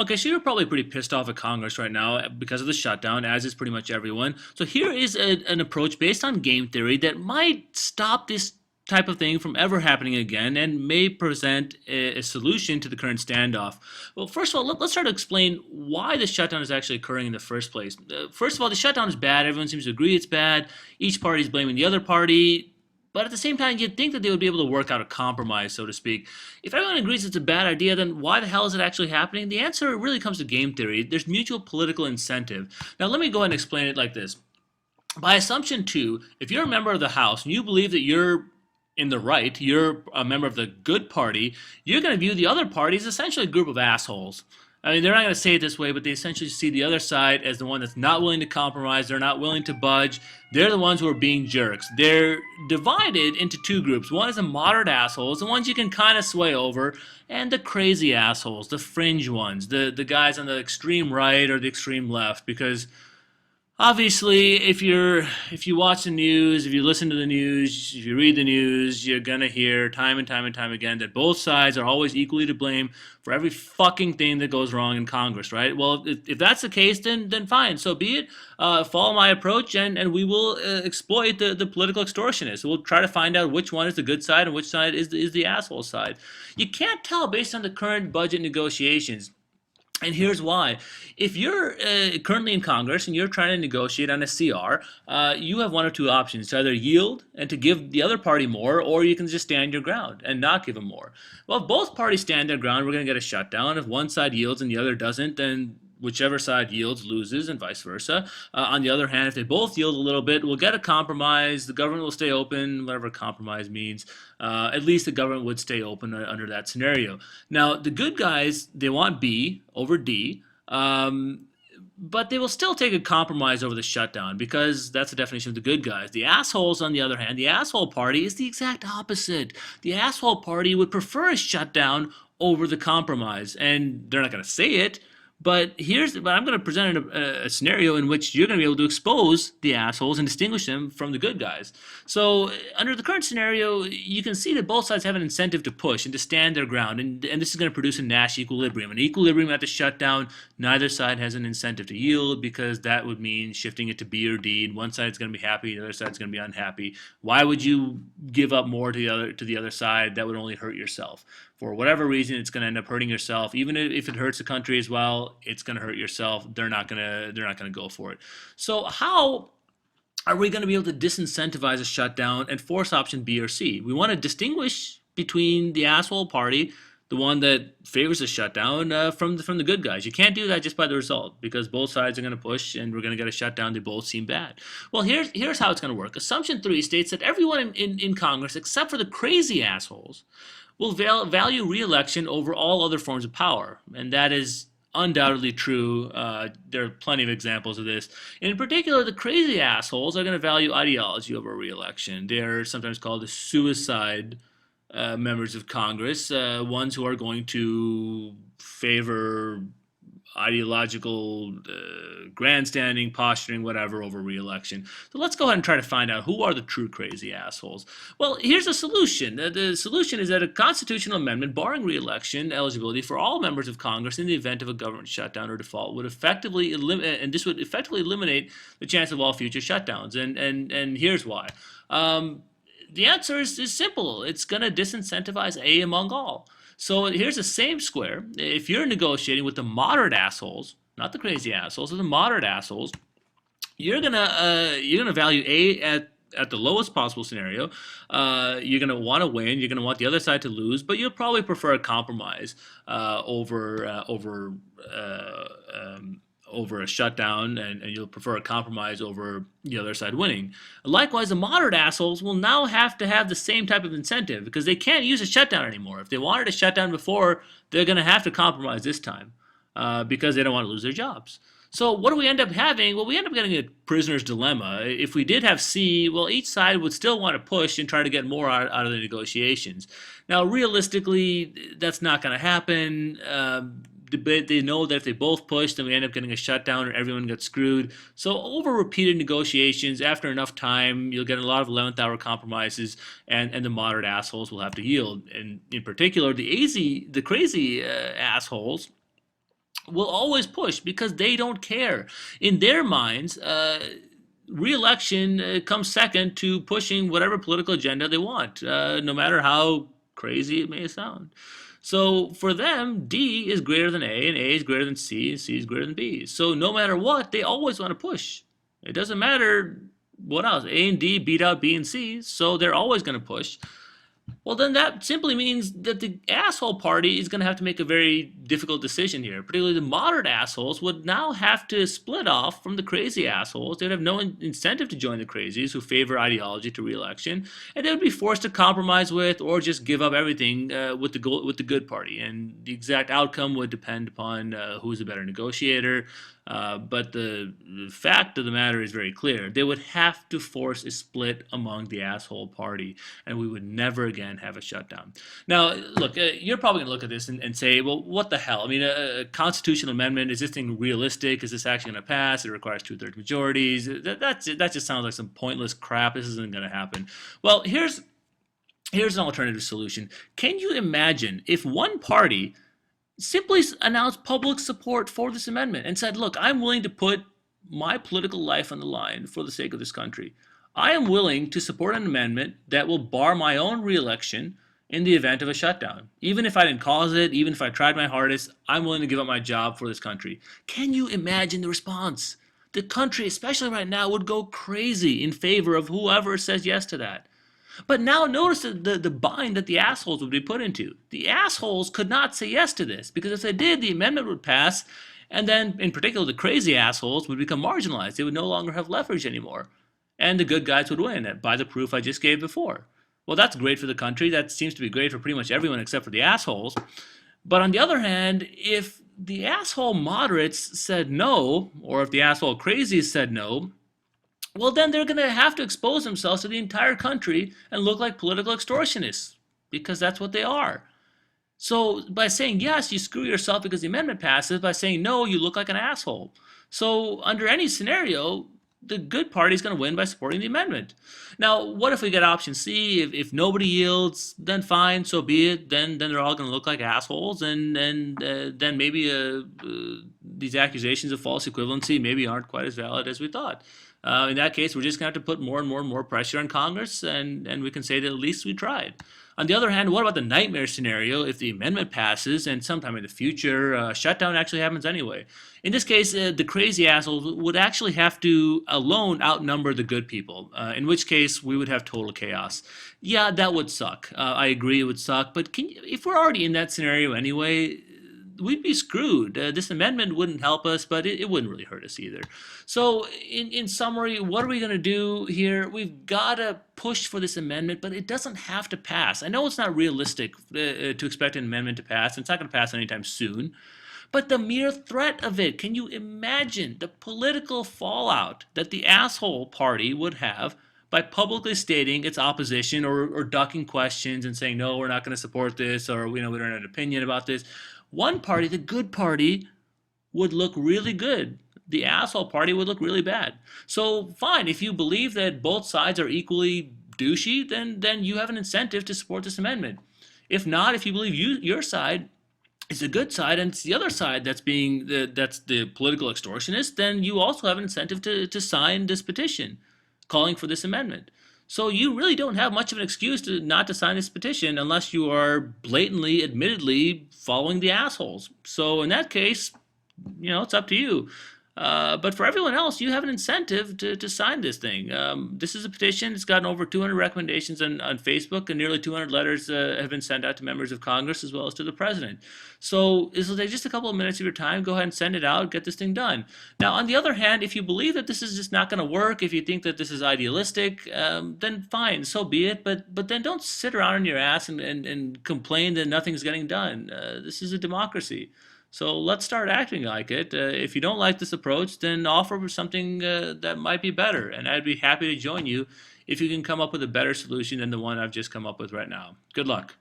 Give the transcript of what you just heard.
Okay, so you're probably pretty pissed off at Congress right now because of the shutdown, as is pretty much everyone. So here is an approach based on game theory that might stop this type of thing from ever happening again and may present a solution to the current standoff. Well, first of all, let's try to explain why the shutdown is actually occurring in the first place. First of all, the shutdown is bad. Everyone seems to agree it's bad. Each party is blaming the other party. But at the same time, you'd think that they would be able to work out a compromise, so to speak. If everyone agrees it's a bad idea, then why the hell is it actually happening? The answer really comes to game theory. There's mutual political incentive. Now, let me go ahead and explain it like this. By assumption two, if you're a member of the House and you believe that you're in the right, you're a member of the good party, you're going to view the other party as essentially a group of assholes. I mean, they're not going to say it this way, but they essentially see the other side as the one that's not willing to compromise. They're not willing to budge. They're the ones who are being jerks. They're divided into two groups. One is the moderate assholes, the ones you can kind of sway over, and the crazy assholes, the fringe ones, the guys on the extreme right or the extreme left, because obviously, if you watch the news, if you listen to the news, if you read the news, you're gonna hear time and time and time again that both sides are always equally to blame for every fucking thing that goes wrong in Congress, right? Well, if that's the case, then fine, so be it. Follow my approach, and we will exploit the political extortionists. We'll try to find out which one is the good side and which side is the asshole side. You can't tell based on the current budget negotiations. And here's why. If you're currently in Congress and you're trying to negotiate on a CR, you have one of two options: to either yield and to give the other party more, or you can just stand your ground and not give them more. Well, if both parties stand their ground, we're going to get a shutdown. If one side yields and the other doesn't, then whichever side yields loses, and vice versa. On the other hand, if they both yield a little bit, we'll get a compromise. The government will stay open, whatever compromise means. At least the government would stay open under that scenario. Now, the good guys, they want B over D. But they will still take a compromise over the shutdown because that's the definition of the good guys. The assholes, on the other hand, the asshole party is the exact opposite. The asshole party would prefer a shutdown over the compromise, and they're not going to say it. But I'm going to present a scenario in which you're going to be able to expose the assholes and distinguish them from the good guys. So under the current scenario, you can see that both sides have an incentive to push and to stand their ground, and this is going to produce a Nash equilibrium. An equilibrium at the shutdown, neither side has an incentive to yield because that would mean shifting it to B or D, and one side's going to be happy, the other side's going to be unhappy. Why would you give up more to the other side? That would only hurt yourself. For whatever reason, it's going to end up hurting yourself. Even if it hurts the country as well, it's going to hurt yourself. They're not going to go for it. So how are we going to be able to disincentivize a shutdown and force option B or C? We want to distinguish between the asshole party, the one that favors the shutdown, from the good guys. You can't do that just by the result because both sides are going to push and we're going to get a shutdown. They both seem bad. Well, here's how it's going to work. Assumption three states that everyone in Congress, except for the crazy assholes, will value re-election over all other forms of power, and that is undoubtedly true. There are plenty of examples of this. In particular, the crazy assholes are going to value ideology over re-election. They're sometimes called the suicide members of Congress, ones who are going to favor ideological grandstanding, posturing, whatever, over re-election. So let's go ahead and try to find out who are the true crazy assholes. Well, here's a solution. The solution is that a constitutional amendment barring re-election eligibility for all members of Congress in the event of a government shutdown or default would effectively eliminate the chance of all future shutdowns. And here's why. The answer is simple. It's going to disincentivize A among all. So here's the same square. If you're negotiating with the moderate assholes, not the crazy assholes, but the moderate assholes, you're gonna value A at the lowest possible scenario. You're going to want to win. You're going to want the other side to lose, but you'll probably prefer a compromise over a shutdown, and you'll prefer a compromise over the other side winning. Likewise, the moderate assholes will now have to have the same type of incentive because they can't use a shutdown anymore. If they wanted a shutdown before, they're going to have to compromise this time because they don't want to lose their jobs. So what do we end up having? Well, we end up getting a prisoner's dilemma. If we did have C, well, each side would still want to push and try to get more out of the negotiations. Now, realistically, that's not going to happen. They know that if they both push, then we end up getting a shutdown and everyone gets screwed. So over repeated negotiations, after enough time, you'll get a lot of 11th hour compromises, and the moderate assholes will have to yield. And in particular, the crazy assholes will always push because they don't care. In their minds, re-election comes second to pushing whatever political agenda they want, no matter how crazy it may sound. So for them, D is greater than A, and A is greater than C, and C is greater than B. So no matter what, they always want to push. It doesn't matter what else. A and D beat out B and C, so they're always going to push. Well, then that simply means that the asshole party is going to have to make a very difficult decision here. Particularly the moderate assholes would now have to split off from the crazy assholes. They would have no incentive to join the crazies who favor ideology to re-election, and they would be forced to compromise with or just give up everything with the good party. And the exact outcome would depend upon who's a better negotiator. But the fact of the matter is very clear. They would have to force a split among the asshole party, and we would never again have a shutdown. Now, look, you're probably going to look at this and say, well, what the hell? I mean, a constitutional amendment, is this thing realistic? Is this actually going to pass? It requires two-thirds majorities. That just sounds like some pointless crap. This isn't going to happen. Well, here's an alternative solution. Can you imagine if one party simply announced public support for this amendment and said, look, I'm willing to put my political life on the line for the sake of this country. I am willing to support an amendment that will bar my own reelection in the event of a shutdown. Even if I didn't cause it, even if I tried my hardest, I'm willing to give up my job for this country. Can you imagine the response? The country, especially right now, would go crazy in favor of whoever says yes to that. But now notice the bind that the assholes would be put into. The assholes could not say yes to this because if they did, the amendment would pass, and then, in particular, the crazy assholes would become marginalized. They would no longer have leverage anymore. And the good guys would win by the proof I just gave before. Well, that's great for the country. That seems to be great for pretty much everyone except for the assholes. But on the other hand, if the asshole moderates said no, or if the asshole crazies said no, well, then they're going to have to expose themselves to the entire country and look like political extortionists because that's what they are. So by saying yes, you screw yourself because the amendment passes. By saying no, you look like an asshole. So under any scenario, the good party is going to win by supporting the amendment. Now, what if we get option C? If nobody yields, then fine, so be it. Then they're all going to look like assholes, and then maybe these accusations of false equivalency maybe aren't quite as valid as we thought. In that case, we're just going to have to put more and more pressure on Congress, and we can say that at least we tried. On the other hand, what about the nightmare scenario if the amendment passes and sometime in the future a shutdown actually happens anyway? In this case, the crazy assholes would actually have to alone outnumber the good people, in which case we would have total chaos. Yeah, that would suck. I agree it would suck, but if we're already in that scenario anyway, we'd be screwed. This amendment wouldn't help us, but it wouldn't really hurt us either. So, in summary, what are we going to do here? We've got to push for this amendment, but it doesn't have to pass. I know it's not realistic to expect an amendment to pass. It's not going to pass anytime soon. But the mere threat of it, can you imagine the political fallout that the asshole party would have by publicly stating its opposition or ducking questions and saying, no, we're not going to support this, or we don't have an opinion about this? One party, the good party, would look really good. The asshole party would look really bad. So fine, if you believe that both sides are equally douchey, then you have an incentive to support this amendment. If not, if you believe your side is a good side and it's the other side that's the political extortionist, then you also have an incentive to sign this petition calling for this amendment. So you really don't have much of an excuse not to sign this petition unless you are blatantly, admittedly following the assholes. So in that case, it's up to you. But for everyone else, you have an incentive to sign this thing. This is a petition. It's gotten over 200 recommendations on Facebook, and nearly 200 letters have been sent out to members of Congress as well as to the president. So this will take just a couple of minutes of your time. Go ahead and send it out. Get this thing done. Now, on the other hand, if you believe that this is just not going to work, if you think that this is idealistic, then fine, so be it. But then don't sit around on your ass and complain that nothing's getting done. This is a democracy. So let's start acting like it. If you don't like this approach, then offer something that might be better. And I'd be happy to join you if you can come up with a better solution than the one I've just come up with right now. Good luck.